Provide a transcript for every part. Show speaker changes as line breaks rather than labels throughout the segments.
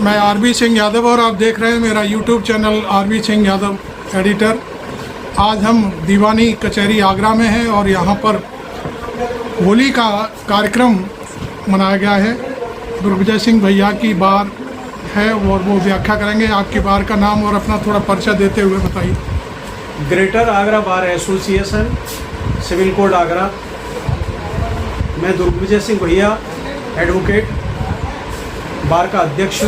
मैं आरबी सिंह यादव और आप देख रहे हैं मेरा YouTube channel R B Singh Yadav editor. आज हम दीवानी कचहरी आगरा में हैं और यहाँ पर होली का कार्यक्रम मनाया गया है। दुर्गविजय सिंह भैया की बार है और वो व्याख्या करेंगे। आपकी बार का नाम और अपना थोड़ा परिचय देते हुए बताइए।
Greater Agra bar association, civil code Agra. मैं दुर्गविजय सिंह भैया एडवोकेट, बार का अध्यक्ष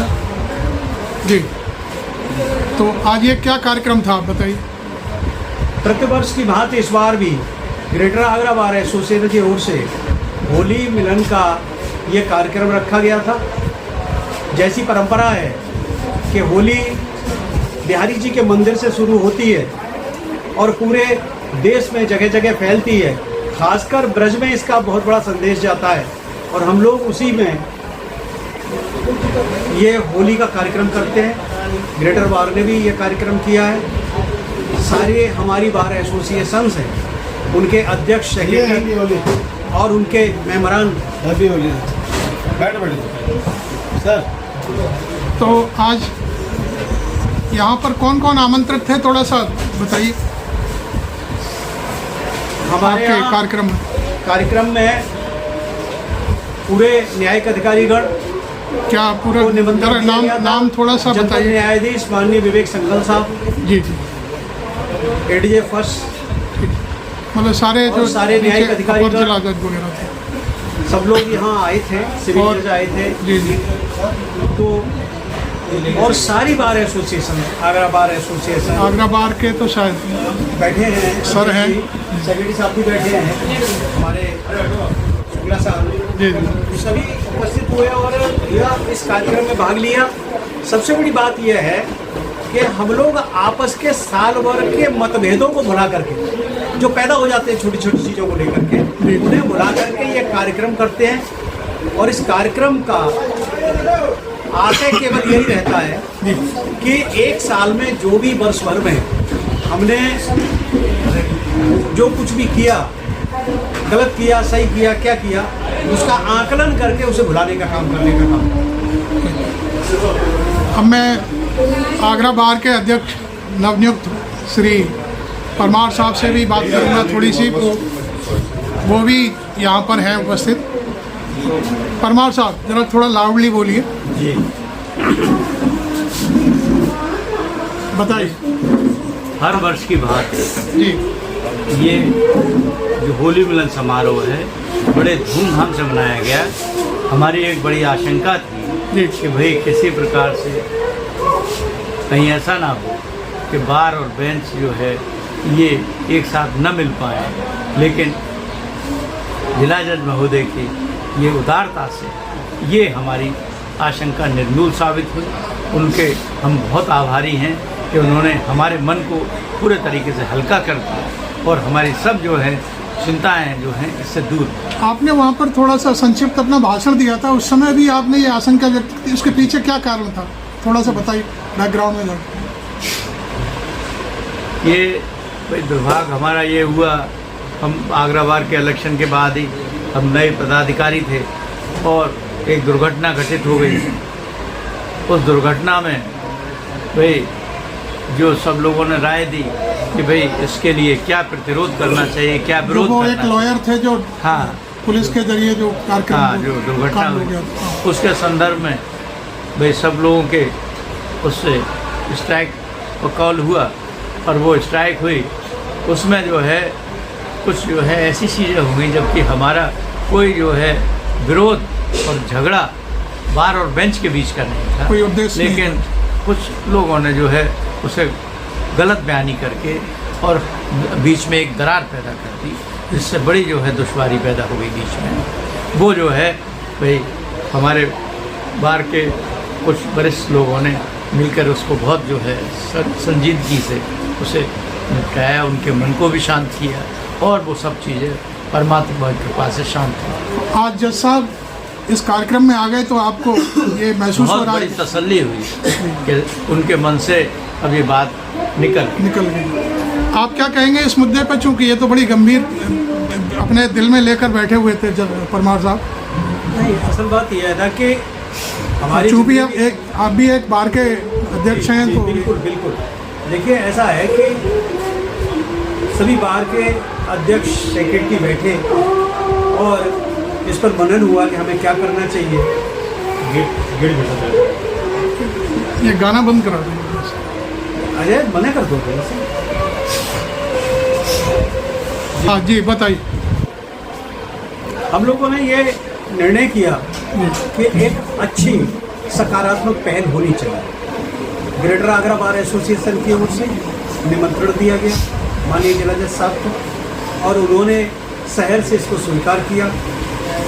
जी। तो आज ये क्या कार्यक्रम था आप बताइए।
प्रतिवर्ष की भांति इस बार भी ग्रेटर आगरा बार एसोसिएशन की ओर से होली मिलन का ये कार्यक्रम रखा गया था। जैसी परंपरा है कि होली बिहारी जी के मंदिर से शुरू होती है और पूरे देश में जगह जगह फैलती है, खासकर ब्रज में इसका बहुत बड़ा संदेश जाता है और हम लोग उसी में ये होली का कार्यक्रम करते हैं। ग्रेटर बार ने भी ये कार्यक्रम किया है। सारे हमारी बार एसोसिएशंस हैं, उनके अध्यक्ष, सेक्रेटरी और उनके मेंबरान सर।
तो आज यहाँ पर कौन कौन आमंत्रित थे, थोड़ा सा बताइए।
हमारे
आपके कार्यक्रम में पूरे न्यायिक अधिकारीगण, क्या पूरा नाम थोड़ा सा बताइए।
न्यायाधीश माननीय विवेक संघल साहब
जी जी,
एडीजे फर्स्ट,
मतलब सारे
न्यायिक अधिकारी
वगैरह थे,
सब लोग यहाँ आए थे, सिविल जज आए थे
जी जी।
तो और सारी bar association, Agra bar association,
Agra bar के तो शायद
बैठे हैं,
सर हैं,
सेक्रेटरी साहब भी बैठे हैं, हमारे शुक्ला साहब
जी जी,
सभी उपस्थित हुए और यह इस कार्यक्रम में भाग लिया। सबसे बड़ी बात यह है कि हम लोग आपस के साल भर के मतभेदों को भुला करके, जो पैदा हो जाते हैं छोटी छोटी चीज़ों को लेकर के, उन्हें भुला करके ये कार्यक्रम करते हैं। और इस कार्यक्रम का आशय केवल यही रहता है कि एक साल में जो भी वर्ष भर में हमने जो कुछ भी किया, गलत किया, सही किया, क्या किया, उसका आकलन करके उसे भुलाने का काम, करने का काम।
अब मैं आगरा बार के अध्यक्ष नवनियुक्त श्री परमार साहब से भी बात करूँगा थोड़ी सी, वो भी यहाँ पर हैं उपस्थित। परमार साहब जरा थोड़ा लाउडली बोलिए
जी।
बताइए।
हर वर्ष की बात
जी,
ये जो होली मिलन समारोह है बड़े धूमधाम से मनाया गया। हमारी एक बड़ी आशंका थी कि भाई किसी प्रकार से कहीं ऐसा ना हो कि बार और बेंच जो है ये एक साथ न मिल पाए, लेकिन जिला जज महोदय की ये उदारता से ये हमारी आशंका निर्मूल साबित हुई। उनके हम बहुत आभारी हैं कि उन्होंने हमारे मन को पूरे तरीके से हल्का कर दिया और हमारी सब जो है चिंताएं जो हैं इससे दूर।
आपने वहाँ पर थोड़ा सा संक्षिप्त अपना भाषण दिया था, उस समय भी आपने ये आशंका व्यक्त की, उसके पीछे क्या कारण था, थोड़ा सा बताइए बैकग्राउंड में जाकर।
ये दुर्भाग्य हमारा ये हुआ, हम आगरा बार के इलेक्शन के बाद ही हम नए पदाधिकारी थे और एक दुर्घटना घटित हो गई। उस दुर्घटना में भाई जो सब लोगों ने राय दी कि भाई इसके लिए क्या प्रतिरोध करना चाहिए, क्या विरोध करना चाहिए।
एक लॉयर थे जो पुलिस के जरिए जो कार्यक्रम
जो दुर्घटना हुई, उसके संदर्भ में भाई सब लोगों के उससे स्ट्राइक का कॉल हुआ और वो स्ट्राइक हुई। उसमें जो है कुछ जो है ऐसी चीज़ें हो गई जबकि हमारा कोई जो है विरोध और झगड़ा बार और बेंच के बीच का नहीं था,
कोई उद्देश्य नहीं,
लेकिन कुछ लोगों ने जो है उसे गलत बयानी करके और बीच में एक दरार पैदा कर दी, जिससे बड़ी जो है दुश्वारी पैदा हो गई बीच में। वो जो है भाई हमारे बार के कुछ वरिष्ठ लोगों ने मिलकर उसको बहुत जो है संजीदगी से उसे निपटाया, उनके मन को भी शांत किया और वो सब चीज़ें परमात्मा की कृपा से शांत हुई।
आज जज साहब इस कार्यक्रम में आ गए तो आपको ये महसूस हो रहा है?
बहुत बड़ी तसल्ली हुई कि उनके मन से अब ये बात निकल गई।
आप क्या कहेंगे इस मुद्दे पर, चूँकि ये तो बड़ी गंभीर अपने दिल में लेकर बैठे हुए थे जब परमार साहब?
नहीं, असल बात यह है ना कि हमारी
चूंकि आप भी एक बार के अध्यक्ष हैं
जी,
तो
बिल्कुल बिल्कुल। देखिए ऐसा है कि सभी बार के अध्यक्ष सेक्रेटरी बैठे और इस पर मनन हुआ कि हमें क्या करना चाहिए।
ये गाना बंद करा देंगे।
अजय मना कर दो।
हाँ जी बताइए।
हम लोगों ने ये निर्णय किया कि एक अच्छी सकारात्मक पहल होनी चाहिए। ग्रेटर आगरा बार एसोसिएशन की ओर से निमंत्रण दिया गया माननीय जिला जज साहब को और उन्होंने शहर से इसको स्वीकार किया।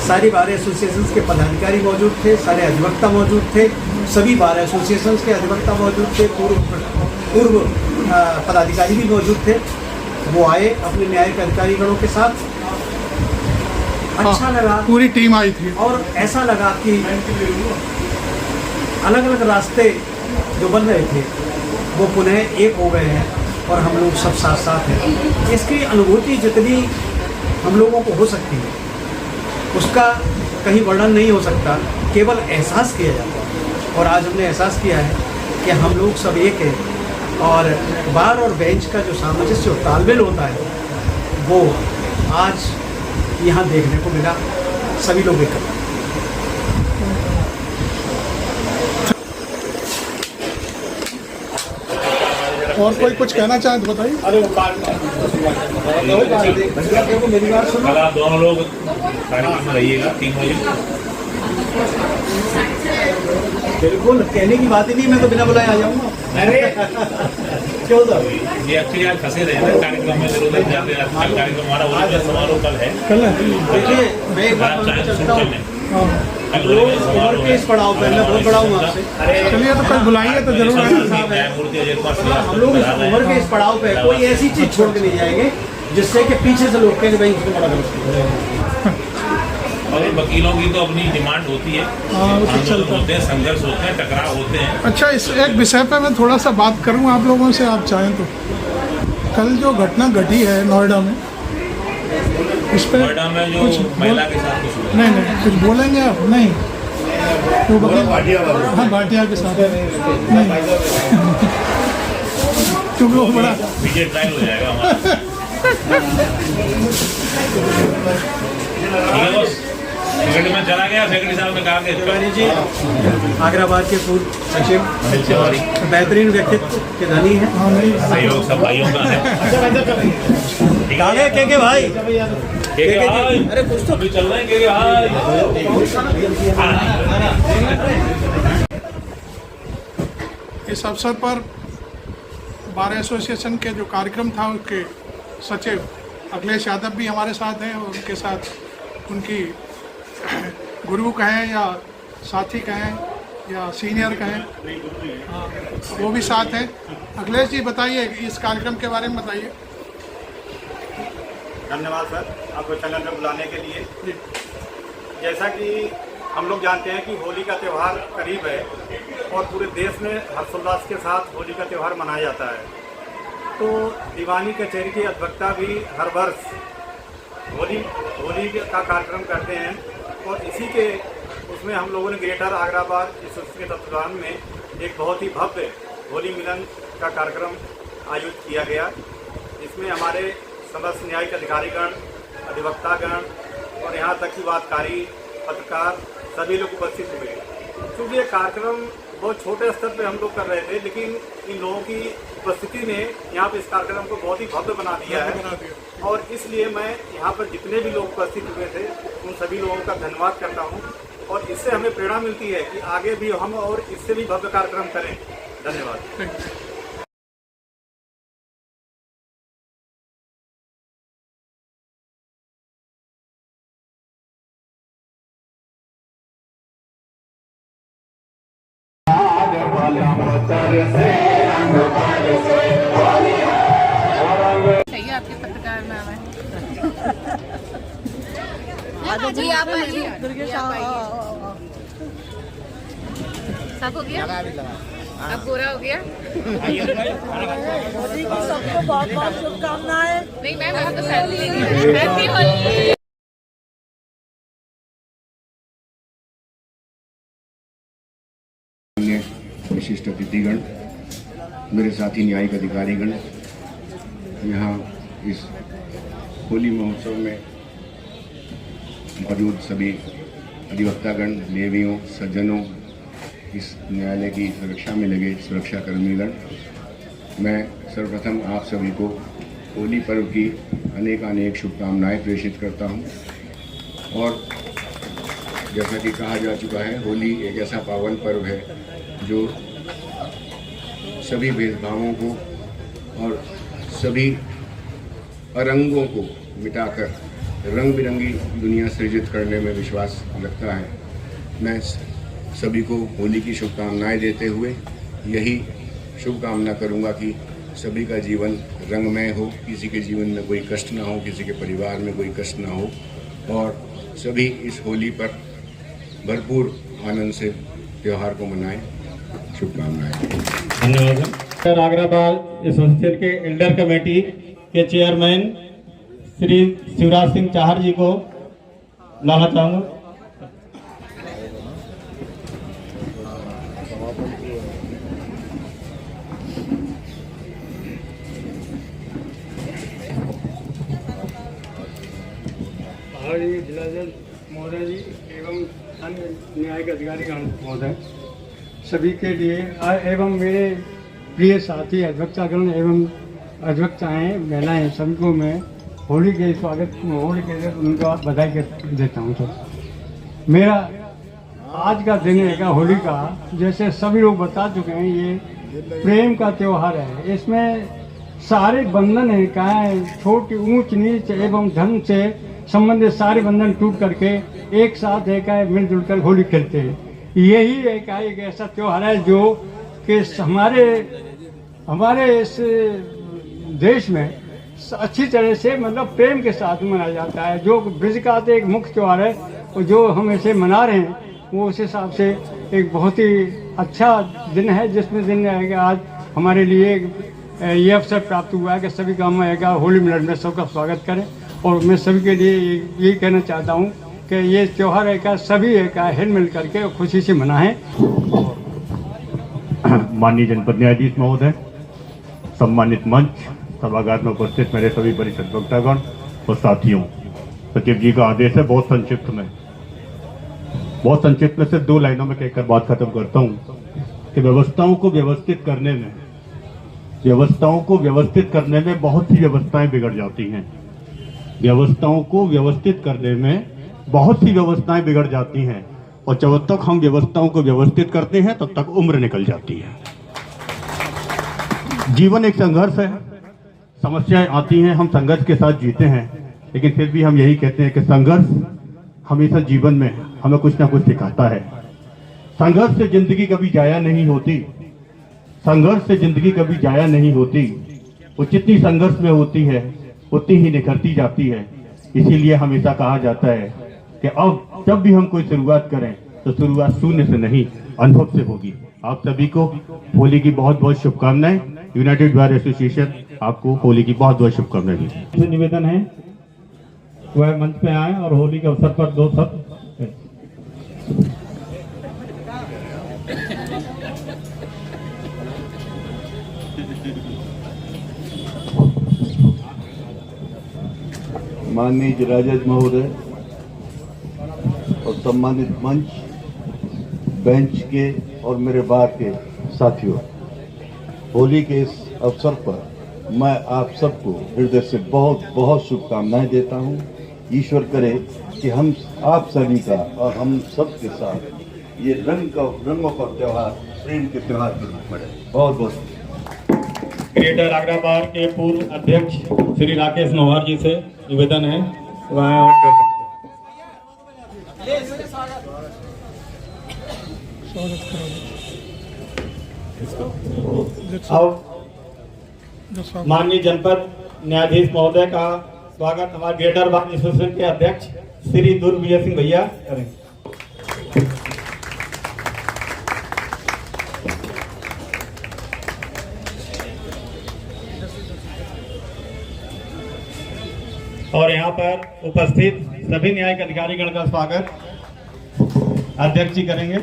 सारी बार एसोसिएशन के पदाधिकारी मौजूद थे, सारे अधिवक्ता मौजूद थे, सभी बार एसोसिएशन के अधिवक्ता मौजूद थे, पूर्व पदाधिकारी भी मौजूद थे। वो आए अपने न्यायिक अधिकारीगणों के साथ। अच्छा लगा,
पूरी टीम आई थी
और ऐसा लगा कि अलग अलग रास्ते जो बन रहे थे वो पुनः एक हो गए हैं और हम लोग सब साथ साथ हैं। इसकी अनुभूति जितनी हम लोगों को हो सकती है उसका कहीं वर्णन नहीं हो सकता, केवल एहसास किया जाता है। और आज हमने एहसास किया है कि हम लोग सब एक हैं और बार और बेंच का जो सामंजस्य और तालमेल होता है वो आज यहाँ देखने को मिला। सभी लोग एक
और कोई कुछ कहना चाहे तो बताइए।
मेरी बात सुनो।
आप दोनों लोग कार्यक्रम में रहिएगा 3 बजे।
बिल्कुल, कहने की बात ही नहीं, मैं तो बिना बुलाए आ जाऊंगा।
अरे
क्यों सर?
ये एक्चुअली आज फंसे रहे हैं कार्यक्रम में, जरूर जाते हैं। कार्यक्रम हमारा ओरिजिनल समारोह कल है।
देखिए मैं एक बात बोलना चाहता हूँ, लोग उम्र के इस पड़ाव पर मैं बहुत बड़ा हूँ आपसे।
चलिए तो कल बुलाइए तो जरूर आएंगे।
न्यायमूर्ति अजय कुमार सिंह
हम लोग उम्र के इस पड़ाव पे कोई ऐसी चीज छोड़ के नहीं जाएंगे जिससे कि पीछे से लोग कहें भाई इसको बड़ा गलत।
और वकीलों की तो अपनी डिमांड होती है, आंदोलन होते हैं, संघर्ष होते हैं, टकराव होते हैं।
अच्छा, इस एक विषय पे मैं थोड़ा सा बात करूं आप लोगों से, आप चाहें तो। कल जो घटना घटी है नोएडा में, इस पे
नोएडा में जो महिला के साथ कुछ हुआ।
नहीं कुछ बोलेंगे आप? नहीं तो हाँ भाटिया के साथ नहीं तुम लोग बड़ा
विजय ट्रायल हो जाएगा हमारा। ठीक है बस, सेक्रेटरी में चला गया। सेक्रेटरी साहब ने कहा कि
जी आगरा बार के पूर्व सचिव बेहतरीन व्यक्तित्व के धनी है।
सहयोग सब भाइयों का है।
के भाई
अरे कुछ तो भी चल रहे हैं
इस अवसर पर बार एसोसिएशन के जो कार्यक्रम था उसके सचिव अखिलेश यादव भी हमारे साथ हैं और उनके साथ उनकी गुरु कहें या साथी कहें या सीनियर कहें, वो भी साथ हैं। अखिलेश जी बताइए इस कार्यक्रम के बारे में बताइए।
धन्यवाद सर आपको चैनल में बुलाने के लिए। जैसा कि हम लोग जानते हैं कि होली का त्यौहार करीब है और पूरे देश में हर्षोल्लास के साथ होली का त्यौहार मनाया जाता है। तो दीवानी कचहरी की अधिवक्ता भी हर वर्ष होली का कार्यक्रम करते हैं और इसी के उसमें हम लोगों ने ग्रेटर आगरा बार एसोसिएशन के तत्वाधान में एक बहुत ही भव्य होली मिलन का कार्यक्रम आयोजित किया गया। इसमें हमारे समस्त न्यायिक अधिकारीगण, अधिवक्तागण और यहाँ तक कि वादकारी, पत्रकार सभी लोग उपस्थित हुए। क्योंकि ये कार्यक्रम बहुत छोटे स्तर पे हम लोग कर रहे थे, लेकिन इन लोगों की उपस्थिति ने यहाँ पे इस कार्यक्रम को बहुत ही भव्य बना दिया है। और इसलिए मैं यहाँ पर जितने भी लोग उपस्थित हुए थे उन सभी लोगों का धन्यवाद करता हूँ और इससे हमें प्रेरणा मिलती है कि आगे भी हम और इससे भी भव्य कार्यक्रम करें। धन्यवाद।
चाहिए आपके पत्रकार में आवे। जी आप आइए, सब हो गया, अब पूरा हो गया।
सबको बहुत बहुत शुभकामनाएं।
नहीं मैम, आप तो सेल्फी लेंगे। हैप्पी होली।
विशिष्ट अतिथिगण, मेरे साथी न्यायिक अधिकारीगण, यहाँ इस होली महोत्सव में मौजूद सभी अधिवक्तागण, देवियों, सज्जनों, इस न्यायालय की सुरक्षा में लगे सुरक्षा कर्मीगण, मैं सर्वप्रथम आप सभी को होली पर्व की अनेक शुभकामनाएं प्रेषित करता हूं। और जैसा कि कहा जा चुका है, होली एक ऐसा पावन पर्व है जो सभी भेदभावों को और सभी अरंगों को मिटाकर रंग बिरंगी दुनिया सृजित करने में विश्वास रखता है। मैं सभी को होली की शुभकामनाएं देते हुए यही शुभकामना करूंगा कि सभी का जीवन रंगमय हो, किसी के जीवन में कोई कष्ट ना हो, किसी के परिवार में कोई कष्ट ना हो, और सभी इस होली पर भरपूर आनंद से त्यौहार को मनाएं। शुभकामनाएं।
धन्यवाद। आगराबाद एसोसिएशन के एल्डर कमेटी के चेयरमैन श्री शिवराज सिंह चाहर जी को लाना चाहूँगा। जिला जज महोदय जी एवं अन्य न्यायिक अधिकारी महोदय, सभी के लिए एवं मेरे प्रिय साथी अधिवक्तागण एवं अधिवक्ताएँ, महिलाएँ, सभी को मैं होली के लिए उनका बधाई देता हूँ। तो मेरा आज का दिन है होली का, जैसे सभी लोग बता चुके हैं, ये प्रेम का त्यौहार है। इसमें सारे बंधन है, क्या छोटी ऊंच नीच एवं धन से संबंधित सारे बंधन टूट करके एक साथ एक मिलजुल कर होली खेलते हैं। यही एक ऐसा त्यौहार है जो कि हमारे इस देश में अच्छी तरह से मतलब प्रेम के साथ मनाया जाता है। जो ब्रज का एक मुख्य त्यौहार है, और जो हम इसे मना रहे हैं, वो उस हिसाब से एक बहुत ही अच्छा दिन है, जिसमें दिन है कि आज हमारे लिए ये अवसर प्राप्त हुआ है कि सभी का हम होली मिलन में सबका स्वागत करें। और मैं सभी के लिए यही कहना चाहता हूँ कि ये त्यौहार है सभी हिल मिल करके खुशी से मनाएं।
माननीय जनपद न्यायाधीश महोदय, सम्मानित मंच, सभागार में उपस्थित मेरे सभी वरिष्ठ अधिवक्तागण और साथियों, सचिव जी का आदेश है बहुत संक्षिप्त में से 2 लाइनों में कहकर बात खत्म करता हूँ कि व्यवस्थाओं को व्यवस्थित करने में बहुत सी व्यवस्थाएं बिगड़ जाती हैं। व्यवस्थाओं को व्यवस्थित करने में बहुत सी व्यवस्थाएं बिगड़ जाती हैं, और जब तक हम व्यवस्थाओं को व्यवस्थित करते हैं तब तक उम्र निकल जाती है। जीवन एक संघर्ष है, समस्याएं आती हैं, हम संघर्ष के साथ जीते हैं, लेकिन फिर भी हम यही कहते हैं कि संघर्ष हमेशा जीवन में हमें कुछ ना कुछ सिखाता है। संघर्ष से जिंदगी कभी जाया नहीं होती, वो जितनी संघर्ष में होती है उतनी ही निखरती जाती है। इसीलिए हमेशा कहा जाता है कि अब जब भी हम कोई शुरुआत करें तो शुरुआत शून्य से नहीं, अनुभव से होगी। आप सभी को होली की बहुत बहुत शुभकामनाएं। यूनाइटेड बार एसोसिएशन आपको होली की बहुत बहुत शुभकामनाएं।
निवेदन है वह मंच पे आए और होली के अवसर पर 2 शब्द।
माननीय जिला जज महोदय और सम्मानित मंच, बेंच के और मेरे बार के साथियों, होली के इस अवसर पर मैं आप सबको हृदय से बहुत बहुत शुभकामनाएं देता हूं। ईश्वर करे कि हम आप सभी का और हम सब के साथ ये रंगों का त्यौहार, प्रेम के त्यौहार के रूप में रहे। बहुत बहुत
ग्रेटर आगराबाद के पूर्व अध्यक्ष श्री राकेश नौहार जी से निवेदन है वह माननीय जनपद न्यायाधीश महोदय का स्वागत हमारे ग्रेटर बार एसोसिएशन के अध्यक्ष श्री दुर्विजय सिंह भैया करें। और यहाँ पर उपस्थित सभी न्यायिक अधिकारीगण का स्वागत अध्यक्ष जी करेंगे।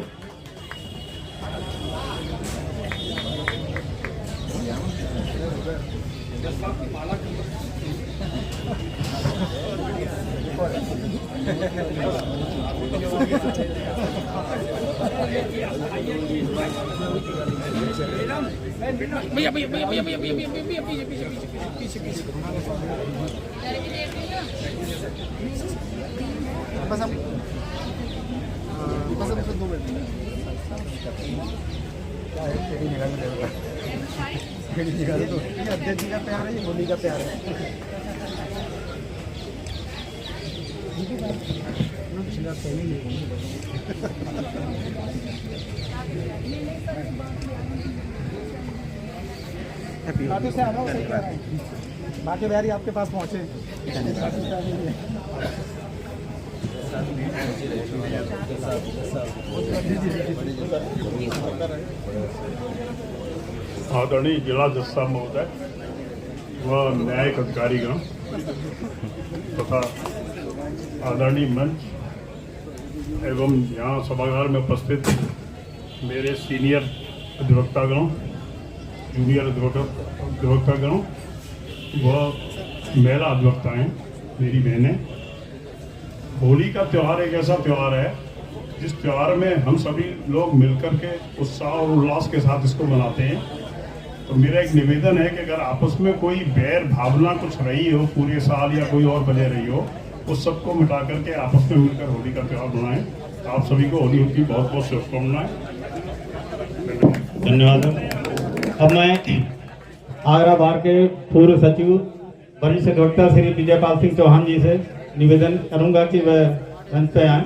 भैया भैया भैया भैया भैया भैया भैया पीछे पीछे पीछे पीछे बस हम 2 मिनट निकाल दो। अध्यक्ष जी का प्यार है, होली का प्यार है। बाकी से आना सही कह रहे हैं। बाकी बिहारी आपके पास पहुँचे।
आदरणीय जिला जज साहब महोदय व न्यायिक अधिकारीगण तथा आदरणीय मंच एवं यहाँ सभागार में उपस्थित मेरे सीनियर अधिवक्तागणों, जूनियर अधिवक्तागणों व महिला अधिवक्ताएं, मेरी बहनें, होली का त्यौहार एक ऐसा त्यौहार है जिस त्यौहार में हम सभी लोग मिलकर के उत्साह और उल्लास के साथ इसको मनाते हैं। तो मेरा एक निवेदन है कि अगर आपस में कोई बैर भावना कुछ रही हो पूरे साल या कोई और वजह रही हो, उस सबको मिटा करके आपस में मिलकर होली का त्यौहार मनाएं। आप सभी को होली की बहुत बहुत शुभकामनाएं।
धन्यवाद। अब मैं आगरा बार के पूर्व सचिव वरिष्ठ अधिवक्ता श्री विजयपाल सिंह चौहान जी से निवेदन करूंगा कि वह मंच पे आए।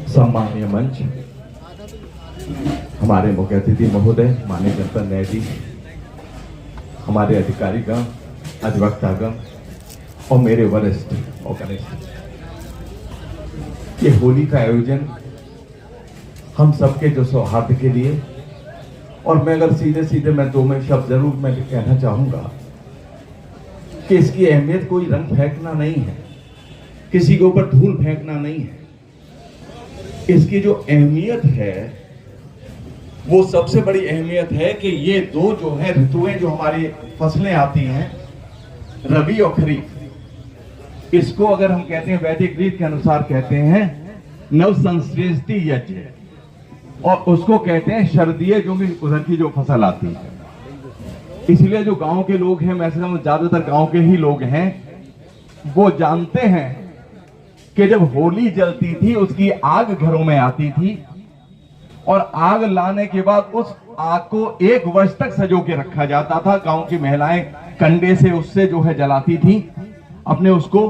सम्माननीय मंच, हमारे मुख्य अतिथि महोदय, माननीय जनपद न्यायाधीश, हमारे अधिकारीगण, अधिवक्तागण और मेरे वरिष्ठ और कनिष्ठ, ये होली का आयोजन हम सबके जो सौहार्द के लिए, और मैं अगर सीधे मैं 2 में शब्द जरूर मैं कहना चाहूंगा कि इसकी अहमियत कोई रंग फेंकना नहीं है, किसी के ऊपर धूल फेंकना नहीं है। इसकी जो अहमियत है वो सबसे बड़ी अहमियत है कि ये 2 जो है ऋतुएं जो हमारी फसलें आती हैं, रबी और खरीफ, इसको अगर हम कहते हैं वैदिक रीत के अनुसार कहते हैं नव संश्रेष्टि यज्ञ, और उसको कहते हैं शरदीय जो भी उधर की जो फसल आती है। इसलिए जो गांव के लोग हैं, मैं समझ ज्यादातर गांव के ही लोग हैं, वो जानते हैं कि जब होली जलती थी उसकी आग घरों में आती थी, और आग लाने के बाद उस आग को 1 वर्ष तक सजो के रखा जाता था। गांव की महिलाएं कंडे से उससे जो है जलाती थी अपने उसको,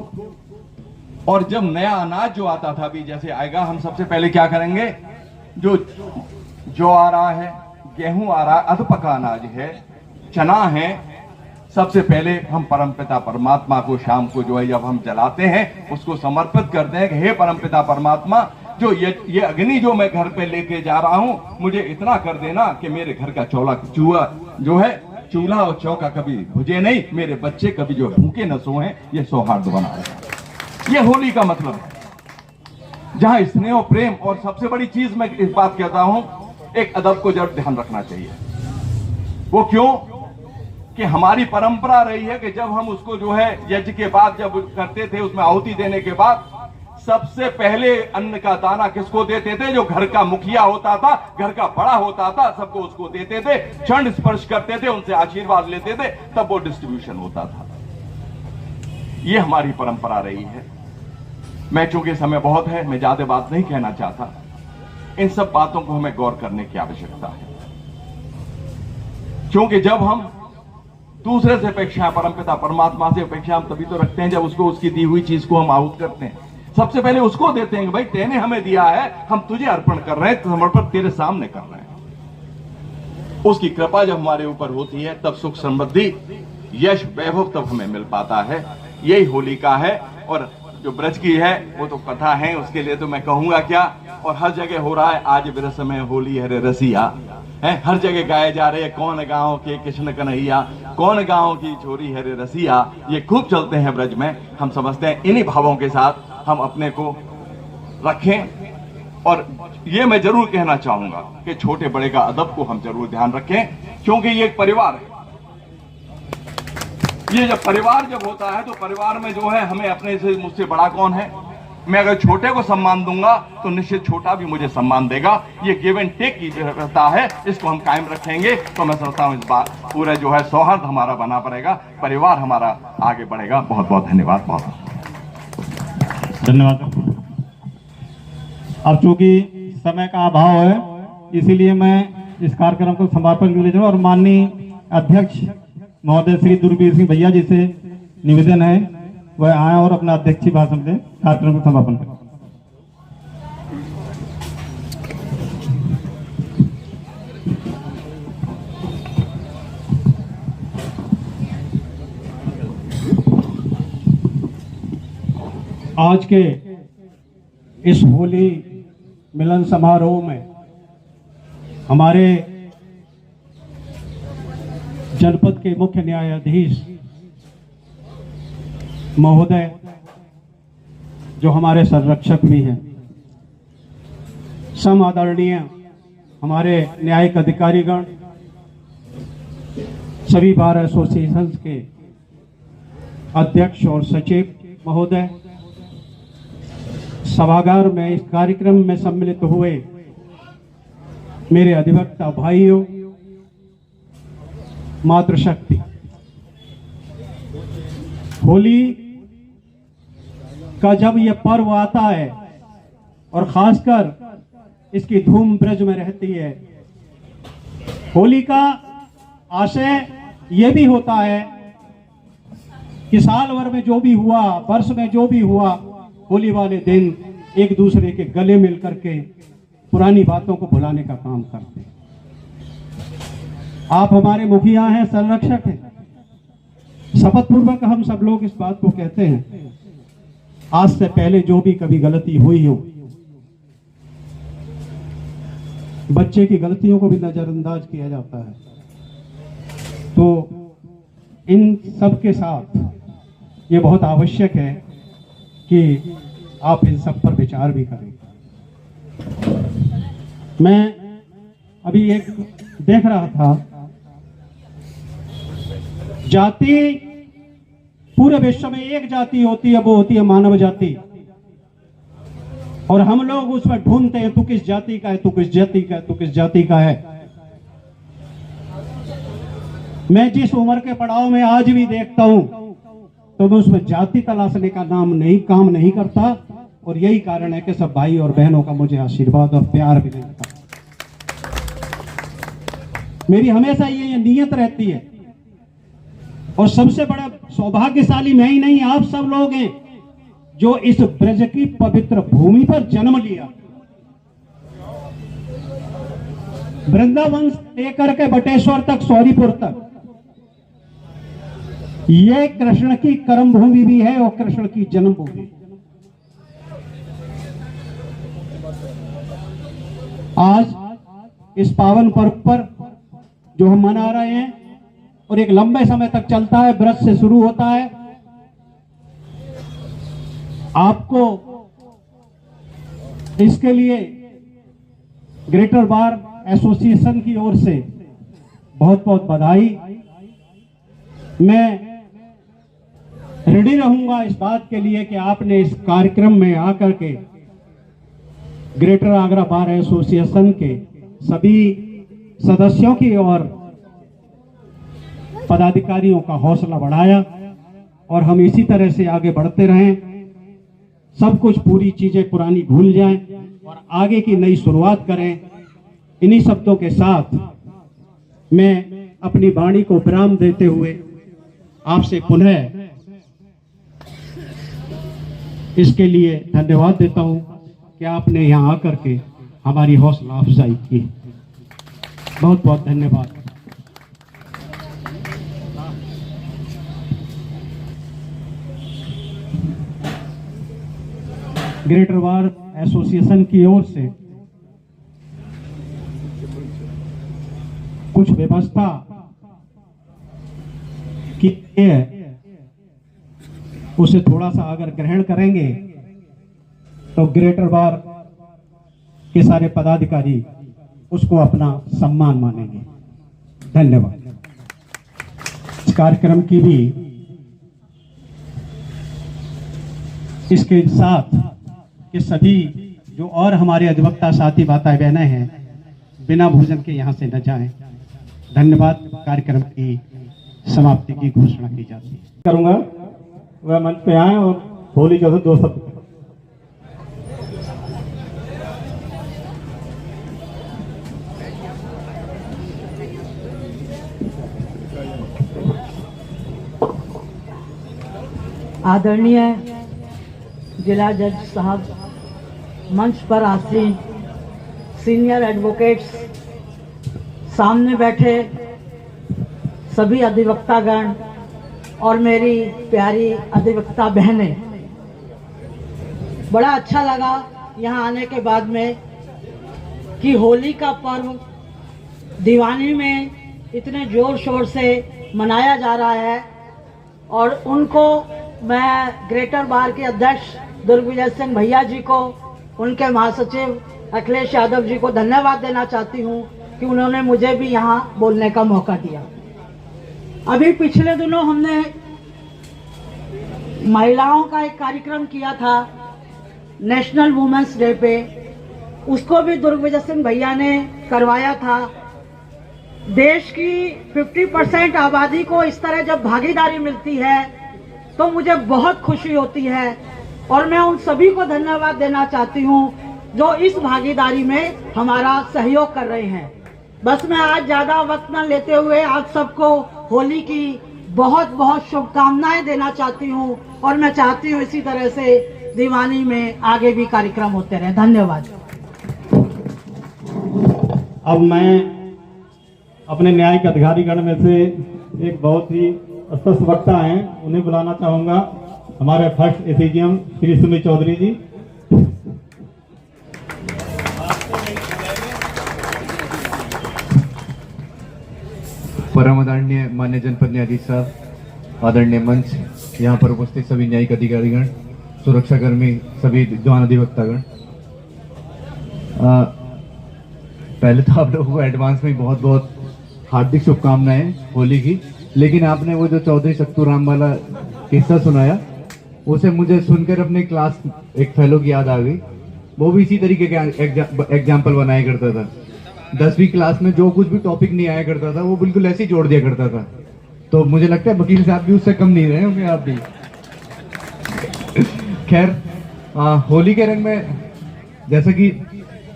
और जब नया अनाज जो आता था, भी जैसे आएगा, हम सबसे पहले क्या करेंगे, जो आ रहा है, गेहूं आ रहा है, अधपका अनाज है, चना है, सबसे पहले हम परमपिता परमात्मा को शाम को जो है जब हम जलाते हैं उसको समर्पित करते हैं कि हे परमपिता परमात्मा, जो ये अग्नि जो मैं घर पे लेके जा रहा हूं, मुझे इतना कर देना कि मेरे घर का चूल्हा और चौका कभी बुझे नहीं, मेरे बच्चे कभी जो भूखे न सोएं, ये सौहार्द बना रहे। ये होली का मतलब है, जहां स्नेह और प्रेम, और सबसे बड़ी चीज मैं इस बात कहता हूं, एक अदब को जरूर ध्यान रखना चाहिए। वो क्यों कि हमारी परंपरा रही है कि जब हम उसको जो है यज्ञ के बाद जब करते थे, उसमें आहुति देने के बाद सबसे पहले अन्न का दाना किसको देते थे? जो घर का मुखिया होता था, घर का बड़ा होता था, सबको उसको देते थे, क्षण स्पर्श करते थे, उनसे आशीर्वाद लेते थे, तब वो डिस्ट्रीब्यूशन होता था। ये हमारी परंपरा रही है। मैं चूंकि समय बहुत है, मैं ज्यादा बात नहीं कहना चाहता, इन सब बातों को हमें गौर करने की आवश्यकता है, क्योंकि जब हम दूसरे से अपेक्षा, परमपिता परमात्मा से अपेक्षा हम तभी तो रखते हैं जब उसको उसकी दी हुई चीज को हम आहुत करते हैं। सबसे पहले उसको देते हैं कि भाई तेने हमें दिया है, हम तुझे अर्पण कर रहे हैं, समर्पण तेरे सामने कर रहे हैं। उसकी कृपा जब हमारे ऊपर होती है तब सुख समृद्धि, यश, वैभव तब हमें मिल पाता है। यही होली का है। और जो ब्रज की है वो तो कथा है, उसके लिए तो मैं कहूंगा क्या, और हर जगह हो रहा है। आज बिरस में होली है रे रसिया, हैं, हर जगह गाए जा रहे हैं, कौन गाँव के कृष्ण कन्हैया, कौन गाँव की छोरी है रे रसिया, ये खूब चलते हैं ब्रज में। हम समझते हैं इन्हीं भावों के साथ हम अपने को रखें। और ये मैं जरूर कहना चाहूंगा कि छोटे बड़े का अदब को हम जरूर ध्यान रखें, क्योंकि ये एक परिवार है। ये जब परिवार जब होता है तो परिवार में जो है हमें अपने से मुझसे बड़ा कौन है, मैं अगर छोटे को सम्मान दूंगा तो निश्चित छोटा भी मुझे सम्मान देगा। ये गिव एंड टेक की व्यवस्था है, इसको हम कायम रखेंगे तो मैं समझता हूँ इस बात पूरा जो है सौहार्द हमारा बना पड़ेगा, परिवार हमारा आगे बढ़ेगा। बहुत बहुत धन्यवाद। बहुत
धन्यवाद। अब चूंकि समय का अभाव है इसीलिए मैं इस कार्यक्रम को समापन के लिए जाऊँ और माननीय अध्यक्ष महोदय श्री दुर्बीर सिंह भैया जी से निवेदन है वह आए और अपना अध्यक्षीय भाषण दें, कार्यक्रम को समापन करें। आज के इस होली मिलन समारोह में हमारे जनपद के मुख्य न्यायाधीश महोदय जो हमारे संरक्षक भी हैं, सम आदरणीय हमारे न्यायिक अधिकारीगण, सभी बार एसोसिएशन के अध्यक्ष और सचिव महोदय, सभागार में इस कार्यक्रम में सम्मिलित हुए मेरे अधिवक्ता भाइयों, मातृशक्ति, होली का जब यह पर्व आता है और खासकर इसकी धूम ब्रज में रहती है, होली का आशय यह भी होता है कि साल भर में जो भी हुआ, वर्ष में जो भी हुआ, होली वाले दिन एक दूसरे के गले मिल करके पुरानी बातों को भुलाने का काम करते हैं। आप हमारे मुखिया हैं, संरक्षक हैं, शपथ पूर्वक हम सब लोग इस बात को कहते हैं, आज से पहले जो भी कभी गलती हुई हो, बच्चे की गलतियों को भी नजरअंदाज किया जाता है, तो इन सब के साथ ये बहुत आवश्यक है कि आप इन सब पर विचार भी करें। मैं अभी एक देख रहा था, जाति पूरे विश्व में एक जाति होती है, वो होती है मानव जाति, और हम लोग उसमें ढूंढते हैं तू किस जाति का है, तू किस जाति का है, तू किस जाति का है। मैं जिस उम्र के पड़ाव में आज भी देखता हूं तो मैं उसमें जाति तलाशने का काम नहीं करता, और यही कारण है कि सब भाई और बहनों का मुझे आशीर्वाद और प्यार भी मिलता। मेरी हमेशा ये नियत रहती है, और सबसे बड़ा सौभाग्यशाली मैं ही नहीं, आप सब लोग हैं जो इस ब्रज की पवित्र भूमि पर जन्म लिया। वृंदावन से लेकर के बटेश्वर तक, सौरीपुर तक, ये कृष्ण की कर्म भूमि भी है और कृष्ण की जन्मभूमि। आज इस पावन पर्व पर जो हम मना रहे हैं और एक लंबे समय तक चलता है, व्रत से शुरू होता है, आपको इसके लिए ग्रेटर बार एसोसिएशन की ओर से बहुत बहुत बधाई। मैं रेडी रहूंगा इस बात के लिए कि आपने इस कार्यक्रम में आकर के ग्रेटर आगरा बार एसोसिएशन के सभी सदस्यों की और पदाधिकारियों का हौसला बढ़ाया, और हम इसी तरह से आगे बढ़ते रहें, सब कुछ पूरी चीजें पुरानी भूल जाएं और आगे की नई शुरुआत करें। इन्हीं शब्दों के साथ मैं अपनी वाणी को विराम देते हुए आपसे पुनः इसके लिए धन्यवाद देता हूं कि आपने यहां आकर के हमारी हौसला अफजाई की। बहुत बहुत धन्यवाद। ग्रेटर बार एसोसिएशन की ओर से कुछ व्यवस्था की है उसे थोड़ा सा अगर ग्रहण करेंगे तो ग्रेटर बार के सारे पदाधिकारी उसको अपना सम्मान मानेंगे। धन्यवाद। इस कार्यक्रम की भी इसके साथ के सभी जो और हमारे अधिवक्ता साथी माताएं बहनें हैं बिना भोजन के यहाँ से न जाएं। धन्यवाद। कार्यक्रम की समाप्ति की घोषणा की जाती है।
करूंगा वह मंच पे आए और होली के दो शब्द।
आदरणीय जिला जज साहब, मंच पर आसीन सीनियर एडवोकेट्स, सामने बैठे सभी अधिवक्तागण और मेरी प्यारी अधिवक्ता बहनें, बड़ा अच्छा लगा यहाँ आने के बाद में कि होली का पर्व दीवानी में इतने जोर शोर से मनाया जा रहा है और उनको मैं ग्रेटर बार के अध्यक्ष दुर्गविजय सिंह भैया जी को, उनके महासचिव अखिलेश यादव जी को धन्यवाद देना चाहती हूँ कि उन्होंने मुझे भी यहाँ बोलने का मौका दिया। अभी पिछले दिनों हमने महिलाओं का एक कार्यक्रम किया था नेशनल वुमेन्स डे पे, उसको भी दुर्गविजय सिंह भैया ने करवाया था। देश की 50% आबादी को इस तरह जब भागीदारी मिलती है तो मुझे बहुत खुशी होती है और मैं उन सभी को धन्यवाद देना चाहती हूँ जो इस भागीदारी में हमारा सहयोग कर रहे हैं। बस मैं आज ज़्यादा वक्त न लेते हुए आप सबको होली की बहुत बहुत शुभकामनाएं देना चाहती हूँ और मैं चाहती हूँ इसी तरह से दीवानी में आगे भी कार्यक्रम होते रहे। धन्यवाद।
अब मैं अपने न्यायिक अधिकारीगण में से एक बहुत ही स्पष्ट वक्ता हैं, उन्हें बुलाना चाहूंगा। हमारे फर्स्ट एसीजीएम श्री सुमित चौधरी जी।
परम आदरणीय माननीय जनपद न्यायाधीश साहब, आदरणीय मंच, यहाँ पर उपस्थित सभी न्यायिक अधिकारीगण, सुरक्षाकर्मी, सभी जवान अधिवक्तागण, पहले तो आप लोगों को एडवांस में बहुत बहुत हार्दिक शुभकामनाएं होली की। लेकिन आपने वो जो चौधरी शक्तूराम वाला किस्सा सुनाया, उसे मुझे सुनकर अपने क्लास एक फेलो की याद आ गई। वो भी इसी तरीके के एग्जाम्पल बनाया करता था। 10वीं क्लास में जो कुछ भी टॉपिक नहीं आया करता था वो बिल्कुल ऐसे ही जोड़ दिया करता था। तो मुझे लगता है वकील साहब भी उससे कम नहीं रहे होंगे आप भी। खैर, होली के रंग में जैसा कि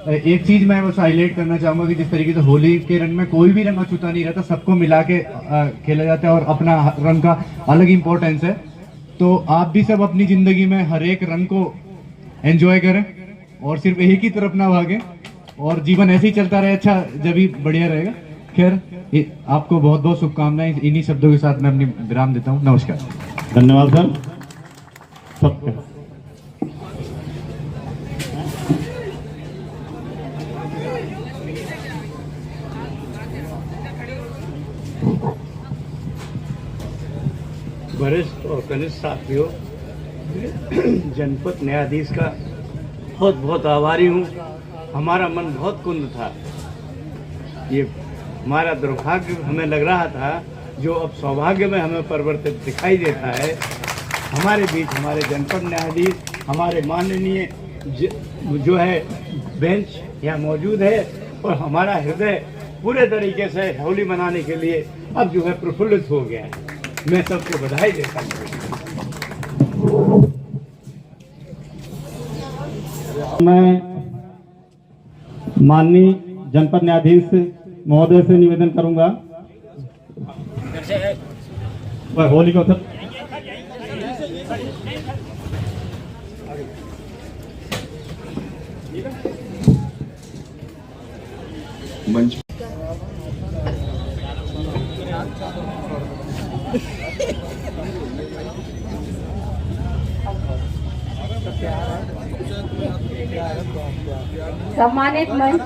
एक चीज मैं बस हाईलाइट करना चाहूंगा कि जिस तरीके से होली के रंग में कोई भी रंग अछूता नहीं रहता, सबको मिला के खेला जाता है और अपना रंग का अलग इंपॉर्टेंस है। तो आप भी सब अपनी जिंदगी में हर एक रंग को एंजॉय करें और सिर्फ एक ही तरफ ना भागें और जीवन ऐसे ही चलता रहे, अच्छा जब भी बढ़िया रहेगा। खैर, आपको बहुत बहुत शुभकामनाएं। इन्हीं शब्दों के साथ मैं अपनी विराम देता हूँ। नमस्कार।
धन्यवाद सर सबका।
वरिष्ठ और कनिष्ठ साथियों, जनपद न्यायाधीश का बहुत बहुत आभारी हूँ। हमारा मन बहुत कुंद था। ये हमारा दुर्भाग्य हमें लग रहा था, जो अब सौभाग्य में हमें परिवर्तित दिखाई देता है। हमारे बीच हमारे जनपद न्यायाधीश, हमारे माननीय जो है बेंच यहाँ मौजूद है और हमारा हृदय पूरे तरीके से होली मनाने के लिए अब जो है प्रफुल्लित हो गया है। मैं सबको बधाई देता हूँ।
मैं माननीय जनपद न्यायाधीश महोदय से निवेदन करूंगा होली का उत्सव
मंच
सम्मानित मंच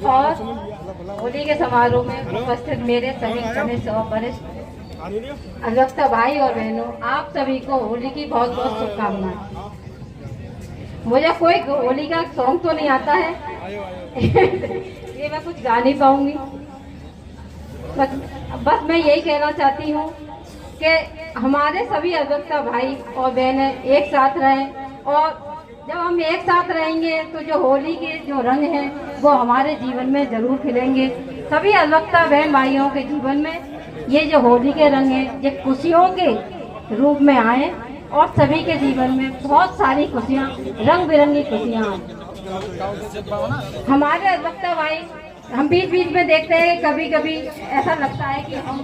और होली के समारोह में उपस्थित मेरे सभी कनिष्ठ और वरिष्ठ अधिवक्ता भाई और बहनों, आप सभी को होली की बहुत बहुत शुभकामनाएं। मुझे कोई होली का सॉन्ग तो नहीं आता है ये मैं कुछ गा नहीं पाऊंगी। बस मैं यही कहना चाहती हूँ कि हमारे सभी अधिवक्ता भाई और बहनें एक साथ रहें, और जब हम एक साथ रहेंगे तो जो होली के जो रंग हैं वो हमारे जीवन में जरूर खिलेंगे। सभी अधिवक्ता बहन भाइयों के जीवन में ये जो होली के रंग हैं ये खुशियों के रूप में आए और सभी के जीवन में बहुत सारी खुशियाँ, रंग बिरंगी खुशियाँ आए। हमारे अधिवक्ता भाई, हम बीच बीच में देखते हैं कि कभी कभी ऐसा लगता है कि हम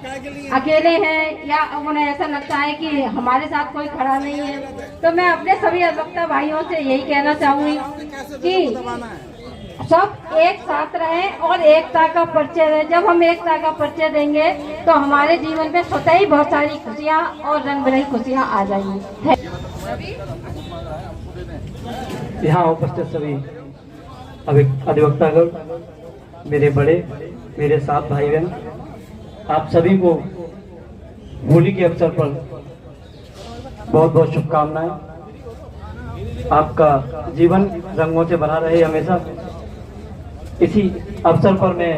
अकेले हैं, या उन्हें ऐसा लगता है कि हमारे साथ कोई खड़ा नहीं है। तो मैं अपने सभी अधिवक्ता भाइयों से यही कहना चाहूँगी कि सब एक साथ रहें और एकता का परिचय दें। जब हम एकता का परिचय देंगे तो हमारे जीवन में स्वतः ही बहुत सारी खुशियाँ और रंग बिरंगी खुशियाँ आ जाएंगी।
यहाँ उपस्थित सभी अधिवक्तागण, मेरे बड़े, मेरे साथ भाई बहन, आप सभी को होली के अवसर पर बहुत बहुत शुभकामनाएं। आपका जीवन रंगों से भरा रहे हमेशा। इसी अवसर पर मैं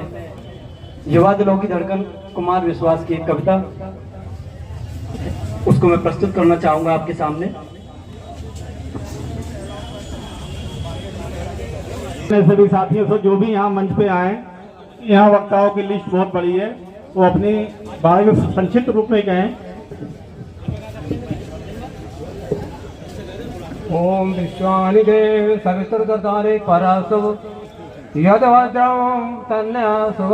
युवा दिलों की धड़कन कुमार विश्वास की एक कविता, उसको मैं प्रस्तुत करना चाहूंगा आपके सामने।
सभी साथियों से जो भी यहाँ मंच पे आए, यहाँ वक्ताओं की लिस्ट बहुत बड़ी है, वो अपनी बारे में संक्षिप्त रूप में कहें।
ओम विश्वानि देव सवितुर्गतारे परासव यदवज्रम तन्यासव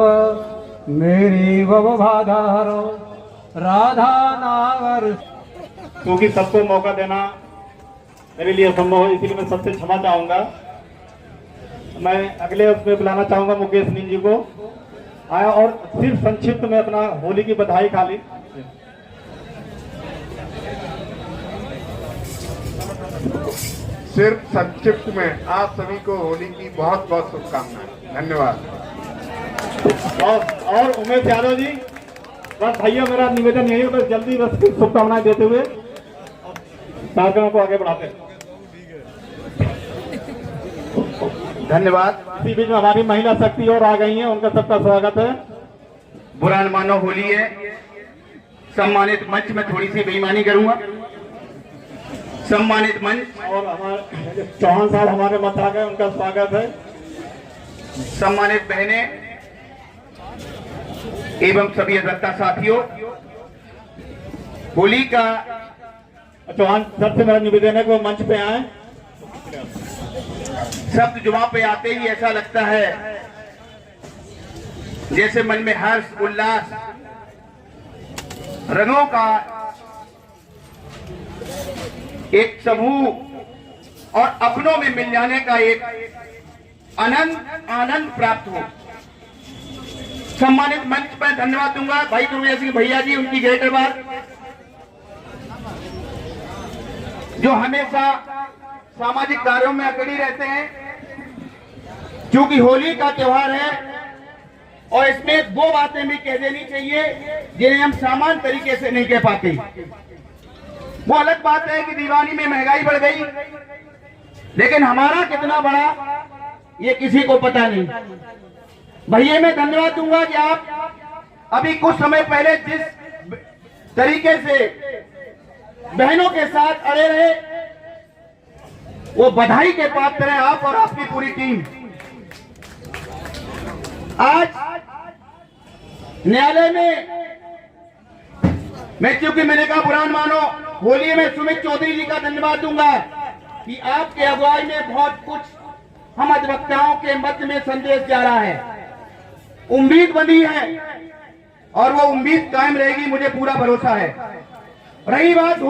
मेरी वव बाधारो राधा नागर।
क्योंकि सबको मौका देना मेरे लिए असंभव है, इसीलिए मैं सबसे क्षमा चाहूंगा। मैं अगले उसमें बुलाना चाहूंगा मुकेश नील जी को आया, और सिर्फ संक्षिप्त में अपना होली की बधाई खाली।
सिर्फ संक्षिप्त में आप सभी को होली की बहुत बहुत शुभकामनाएं। धन्यवाद।
और उमेश यादव जी, बस भैया मेरा निवेदन यही है, बस जल्दी बस शुभकामनाएं देते हुए कार्यक्रम को आगे बढ़ाते हैं।
धन्यवाद।
इसी बीच में हमारी महिला शक्ति और आ गई हैं, उनका सबका स्वागत है।
बुरा न मानो, होली है। सम्मानित मंच में थोड़ी सी बेईमानी करूंगा। सम्मानित मंच
और हमारे चौहान साहब हमारे मत आ गए, उनका स्वागत है।
सम्मानित बहनें एवं सभी अधिवक्ता साथियों, होली का
चौहान सर से मेरा निवेदन है कि वो मंच पे आए।
शब्द जुबान पे आते ही ऐसा लगता है जैसे मन में हर्ष, उल्लास, रंगों का एक समूह और अपनों में मिल जाने का एक आनंद प्राप्त हो। सम्मानित मंच पर धन्यवाद दूंगा भाई दुर्गा सिंह भैया जी, उनकी ग्रेटर बार जो हमेशा सामाजिक कार्यों में अकड़ी रहते हैं। क्योंकि होली का त्योहार है और इसमें दो बातें भी कह देनी चाहिए जिन्हें हम सामान्य तरीके से नहीं कह पाते। वो अलग बात है कि दीवानी में महंगाई बढ़ गई, लेकिन हमारा कितना बड़ा ये किसी को पता नहीं। भैया मैं धन्यवाद दूंगा कि आप अभी कुछ समय पहले जिस तरीके से बहनों के साथ अड़े रहे, वो बधाई के पात्र हैं आप और आपकी पूरी टीम। आज न्यायालय में मैं, क्योंकि मैंने कहा बुरा न मानो, होली में सुमित चौधरी जी का धन्यवाद दूंगा कि आपके अगुवाई में बहुत कुछ हम अधिवक्ताओं के मत में संदेश जा रहा है, उम्मीद बनी है और वो उम्मीद कायम रहेगी, मुझे पूरा भरोसा है। रही बात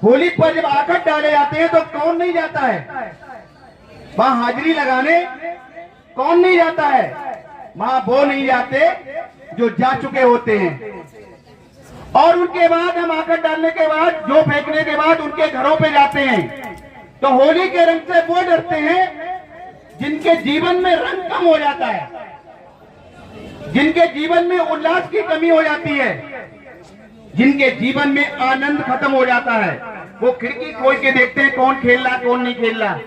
होली पर जब आकट डाले जाते हैं तो कौन नहीं जाता है वहां हाजिरी लगाने? कौन नहीं जाता है वहां? वो नहीं जाते जो जा चुके होते हैं। और उनके बाद हम आकट डालने के बाद, जो फेंकने के बाद उनके घरों पे जाते हैं। तो होली के रंग से वो डरते हैं जिनके जीवन में रंग कम हो जाता है।
जिनके जीवन में उल्लास की कमी हो जाती है, जिनके जीवन में आनंद खत्म हो जाता है, वो खिड़की खोल के देखते हैं कौन खेल रहा कौन नहीं खेल रहा।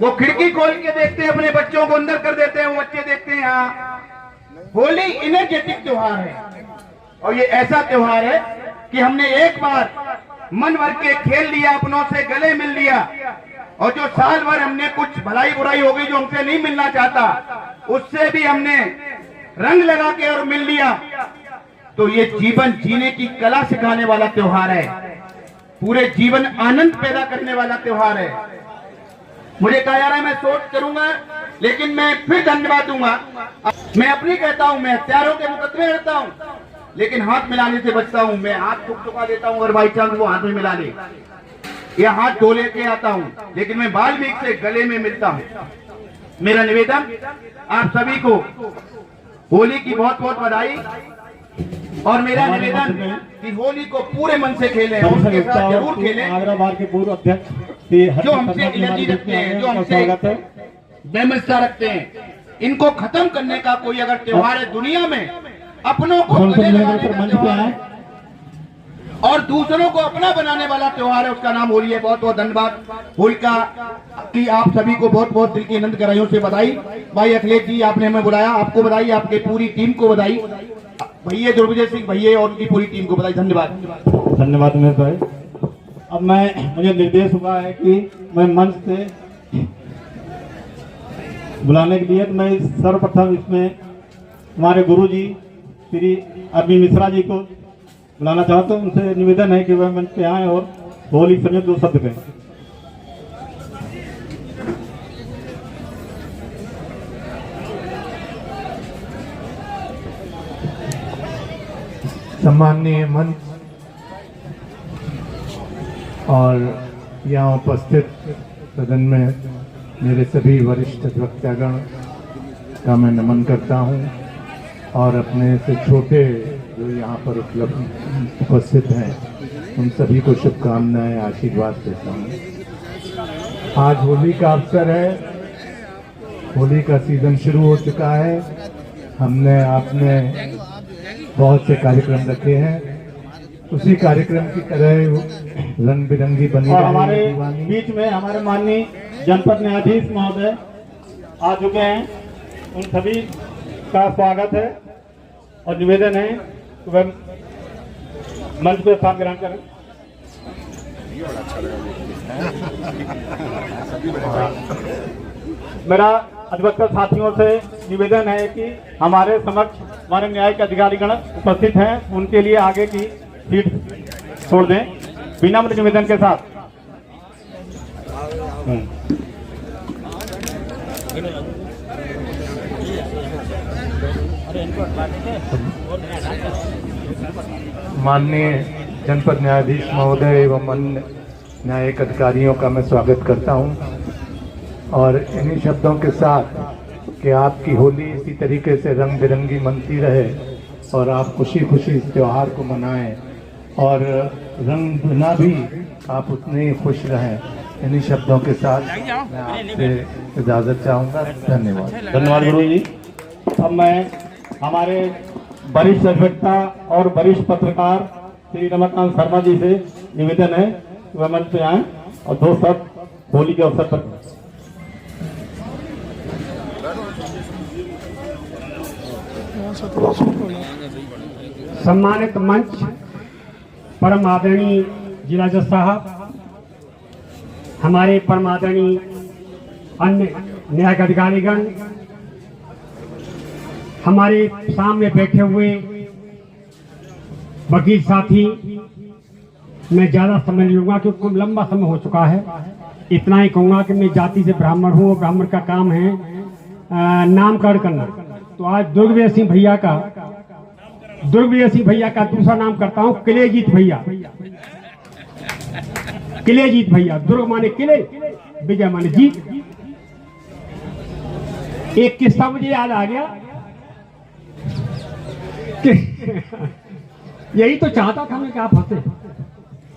वो खिड़की खोल के देखते हैं, अपने बच्चों को अंदर कर देते हैं, वो बच्चे देखते हैं। हाँ, होली एनर्जेटिक त्योहार है और ये ऐसा त्योहार है कि हमने एक बार मन भर के खेल लिया, अपनों से गले मिल लिया, और जो साल भर हमने कुछ भलाई बुराई हो गई जो हमसे नहीं मिलना चाहता, उससे भी हमने रंग लगा के और मिल लिया। तो ये जीवन जीने की कला सिखाने वाला त्योहार है, पूरे जीवन आनंद पैदा करने वाला त्योहार है। मुझे कहा जा रहा है मैं शोध करूंगा, लेकिन मैं फिर धन्यवाद दूंगा। मैं अपनी कहता हूं, मैं हत्यारों के मुकदमे लड़ता हूं, लेकिन हाथ मिलाने से बचता हूं। मैं हाथ ठुका देता हूं और बाई चांस वो हाथ में मिला ले, या हाथ धो लेके आता हूं, लेकिन मैं वाल्मीकि से गले में मिलता हूं। मेरा निवेदन आप सभी को होली की बहुत बहुत बधाई, और मेरा निवेदन कि होली को पूरे मन से खेलें, उनके साथ जरूर खेलें।
आगरा बार के पूर्व अध्यक्ष
जो हमसे एलर्जी रखते हैं, जो हमसे बेमिलता रखते हैं, इनको खत्म करने का कोई अगर त्योहार है दुनिया में, अपनों को गले लगाने का त्योहार है और दूसरों को अपना बनाने वाला त्योहार है, उसका नाम होली है। बहुत बहुत धन्यवाद। होलिका की आप सभी को बहुत बहुत दिल की अनंत गहराइयों से बधाई। भाई अखिलेश जी, आपने हमें बुलाया, आपको बधाई, आपके पूरी टीम को बधाई, भैया दुर्विजय सिंह भैया और उनकी पूरी टीम को बधाई। धन्यवाद।
धन्यवाद उमेश भाई। अब मुझे निर्देश हुआ है कि मैं मंच से बुलाने के लिए, तो मैं सर्वप्रथम इसमें हमारे गुरुजी श्री अरविंद मिश्रा जी को बुलाना चाहता हूँ। उनसे निवेदन है कि वह मंच पे आए और होली समय 2 शब्द कहें।
सम्माननीय मंच और यहाँ उपस्थित सदन में मेरे सभी वरिष्ठ वक्तागण का मैं नमन करता हूँ, और अपने से छोटे जो यहाँ पर उपस्थित हैं उन सभी को शुभकामनाएं, आशीर्वाद देता हूँ। आज होली का अवसर है, होली का सीजन शुरू हो चुका है। आपने बहुत से कार्यक्रम रखे हैं, उसी कार्यक्रम की तरह रंग बिरंगी बनी
और हमारे बीच में हमारे माननीय जनपद न्यायाधीश महोदय आ चुके हैं, उन सभी का स्वागत है और निवेदन है कि वह मंच पर स्थान ग्रहण करें। मेरा अधिवक्ता साथियों से निवेदन है कि हमारे समक्ष हमारे न्यायिक अधिकारीगण उपस्थित हैं, उनके लिए आगे की सीट छोड़ दें, विनम्र निवेदन के साथ।
माननीय जनपद न्यायाधीश महोदय एवं अन्य न्यायिक अधिकारियों का मैं स्वागत करता हूं, और इन्हीं शब्दों के साथ कि आपकी होली इसी तरीके से रंग बिरंगी मनती रहे और आप खुशी खुशी इस त्यौहार को मनाएं, और रंग बिना भी आप उतने ही खुश रहें। इन्हीं शब्दों के साथ मैं आपसे इजाज़त चाहूँगा। धन्यवाद।
धन्यवाद गुरु जी। अब मैं हमारे वरिष्ठ अधिवक्ता और वरिष्ठ पत्रकार श्री रमाकांत शर्मा जी से निवेदन है कि वह मंच पे आए और 2 शब्द होली के अवसर पर।
सम्मानित मंच, परम आदरणीय जिला जज साहब, हमारे परम आदरणीय अन्य न्यायिक अधिकारीगण, हमारे सामने बैठे हुए वकील साथी, मैं ज़्यादा समय नहीं लूँगा क्योंकि लंबा समय हो चुका है। इतना ही कहूँगा कि मैं जाति से ब्राह्मण हूँ और ब्राह्मण का काम है नामकरण करना। तो आज दुर्गवीर सिंह भैया का दूसरा नाम करता हूँ किलेजीत भैया। किलेजीत भैया, दुर्ग माने किले, विजय माने जीत। एक किस्सा मुझे याद आ गया यही तो चाहता था मैं कि आप हंसे।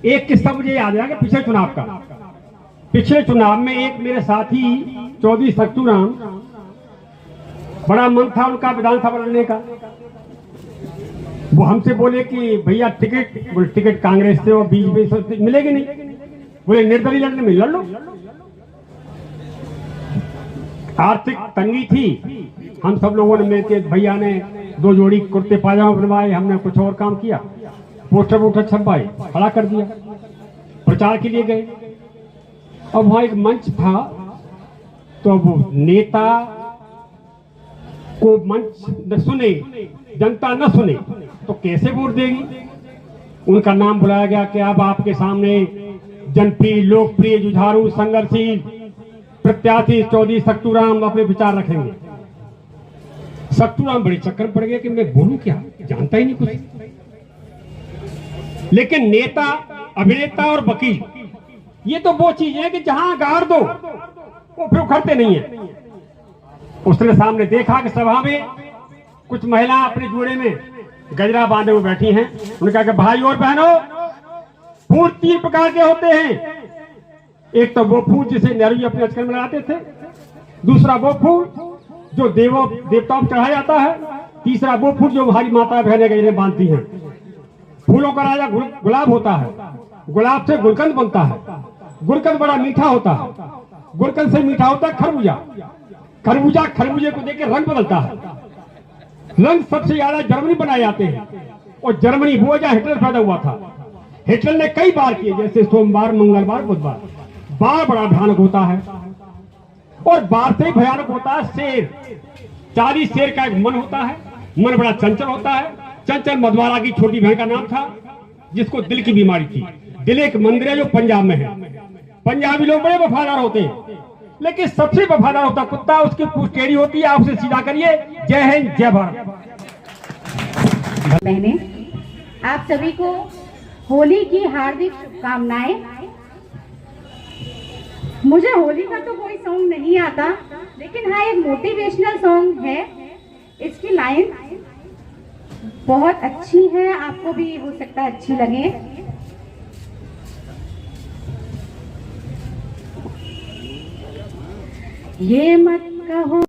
एक किस्सा मुझे याद आया कि पिछले चुनाव में एक मेरे साथी चौधरी सत्तू राम बड़ा मन था उनका विधानसभा लड़ने का। वो हमसे बोले कि भैया टिकट कांग्रेस से और बीजेपी से मिलेगी नहीं, बोले निर्दलीय लड़ने में लड़ लो। आर्थिक तंगी थी, हम सब लोगों ने मिलकर, भैया ने 2 जोड़ी कुर्ते पाजामा बनवाए, हमने कुछ और काम किया, पोस्टर वोस्टर छपवाए, खड़ा कर दिया, प्रचार के लिए गए। अब वहां एक मंच था, तो वो नेता को मंच न सुने, जनता न सुने तो कैसे वोट देगी। उनका नाम बुलाया गया कि अब आपके सामने जनप्रिय, लोकप्रिय, जुझारू, संघर्षशील प्रत्याशी चौधरी सक्तूराम अपने विचार रखेंगे। सक्तूराम बड़े चक्कर पड़ गए कि मैं बोलूं क्या, जानता ही नहीं कुछ। लेकिन नेता, अभिनेता और वकील ये तो वो चीज है कि जहां गाड़ दो वो फिर उखड़ते नहीं है। उसने सामने देखा कि सभा में कुछ महिला अपने जोड़े में गजरा बांधे हुए बैठी हैं। उन्होंने कहा कि भाई और बहनों, फूल 3 प्रकार के होते हैं। एक तो वो फूल जिसे नेहरू जी अपने अचकन में लगाते थे, दूसरा वो फूल जो देवताओं को चढ़ाया जाता है, तीसरा वो फूल जो हमारी माता बहनें गजरे बांधती हैं। फूलों का राजा गुलाब होता है, गुलाब से गुलकंद बनता है, गुलकंद बड़ा मीठा होता है, गुलकंद से मीठा होता है खरबूजा, खरबूजा खरबूजे को देख के रंग बदलता है। रंग सबसे ज्यादा जर्मनी बनाए जाते हैं, और जर्मनी वो जहाँ हिटलर पैदा हुआ था। हिटलर ने कई बार किए, जैसे सोमवार, मंगलवार, बुधवार। बार बड़ा भयानक होता है, और बार से ही भयानक होता है शेर। 40 शेर का एक मन होता है, मन बड़ा चंचल होता है। चंचल मधवारा की छोटी बहन का नाम था, जिसको दिल की बीमारी थी। दिल एक मंदिर है जो पंजाब में है। पंजाबी लोग बड़े वफादार होते हैं, लेकिन सबसे वफादार होता कुत्ता, उसकी पूंछ टेढ़ी होती है। आप उसे सीधा करिए। जय हिंद, जय भारत।
बहने, आप सभी को होली की हार्दिक शुभकामनाएं। मुझे होली का तो कोई सॉन्ग नहीं आता, लेकिन हाँ एक मोटिवेशनल सॉन्ग है। इसकी लाइन बहुत अच्छी है, आपको भी हो सकता है अच्छी लगे। ये मत कहो